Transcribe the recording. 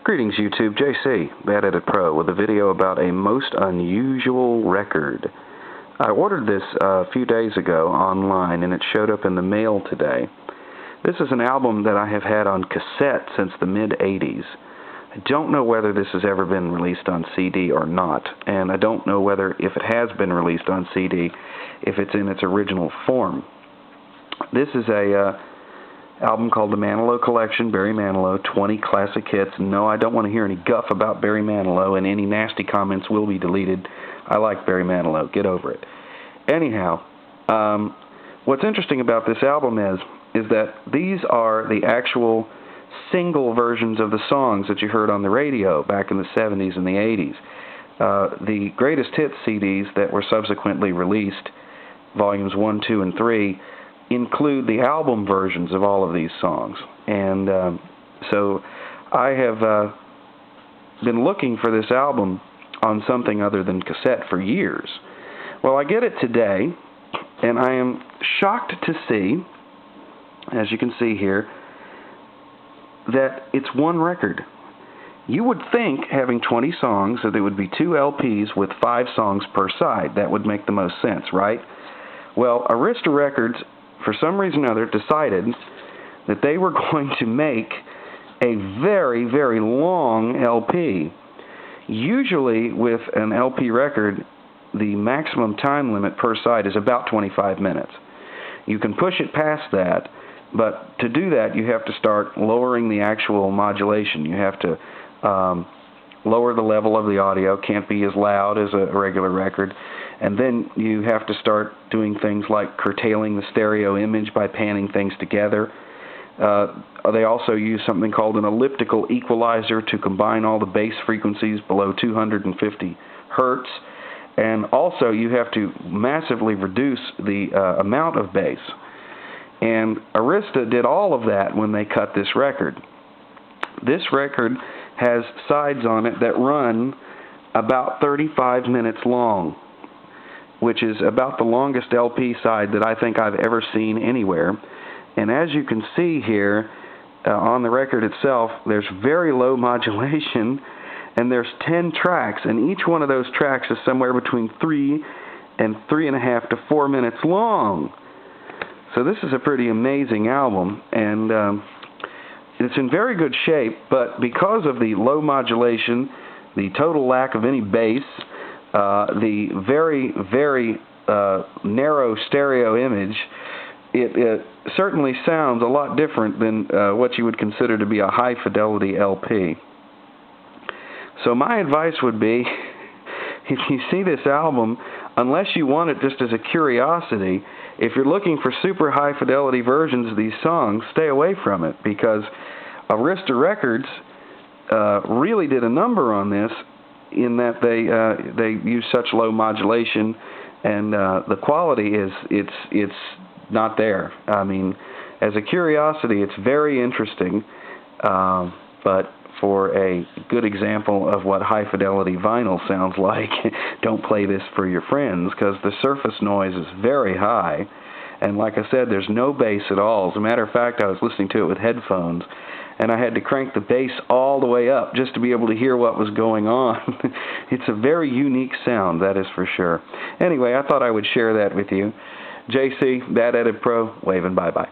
Greetings YouTube, JC, Bad Edit Pro, with a video about a most unusual record. I ordered this a few days ago online and it showed up in the mail today. This is an album that I have had on cassette since the mid-80s. I don't know whether this has ever been released on CD or not, and I don't know whether, if it has been released on CD, if it's in its original form. This is a album called The Manilow Collection, Barry Manilow, 20 classic hits. No, I don't want to hear any guff about Barry Manilow, and any nasty comments will be deleted. I like Barry Manilow. Get over it. Anyhow, what's interesting about this album is that these are the actual single versions of the songs that you heard on the radio back in the 70s and the 80s. The greatest hits CDs that were subsequently released, volumes 1, 2, and 3, include the album versions of all of these songs. And so I have been looking for this album on something other than cassette for years. Well, I get it today, and I am shocked to see, as you can see here, that it's one record. You would think, having 20 songs, that there would be 2 LPs with 5 songs per side. That would make the most sense, right? Well, Arista Records, for some reason or other, decided that they were going to make a very, very long LP. Usually, with an LP record, the maximum time limit per side is about 25 minutes. You can push it past that, but to do that, you have to start lowering the actual modulation. You have to lower the level of the audio. Can't be as loud as a regular record. And then you have to start doing things like curtailing the stereo image by panning things together. They also use something called an elliptical equalizer to combine all the bass frequencies below 250 hertz. And also you have to massively reduce the amount of bass. And Arista did all of that when they cut this record. This record has sides on it that run about 35 minutes long, which is about the longest LP side that I think I've ever seen anywhere. And as you can see here, on the record itself, there's very low modulation, and there's 10 tracks, and each one of those tracks is somewhere between 3 and 3.5 to 4 minutes long. So this is a pretty amazing album, and it's in very good shape, but because of the low modulation, the total lack of any bass, the very, very narrow stereo image, it certainly sounds a lot different than what you would consider to be a high-fidelity LP. So my advice would be, if you see this album, unless you want it just as a curiosity, if you're looking for super high-fidelity versions of these songs, stay away from it, because Arista Records really did a number on this, in that they use such low modulation, and the quality it's not there. I mean, as a curiosity, it's very interesting, but for a good example of what high fidelity vinyl sounds like, don't play this for your friends, because the surface noise is very high, and like I said, there's no bass at all. As a matter of fact, I was listening to it with headphones, and I had to crank the bass all the way up just to be able to hear what was going on. It's a very unique sound, that is for sure. Anyway, I thought I would share that with you. JC, Bad Edit Pro, waving bye-bye.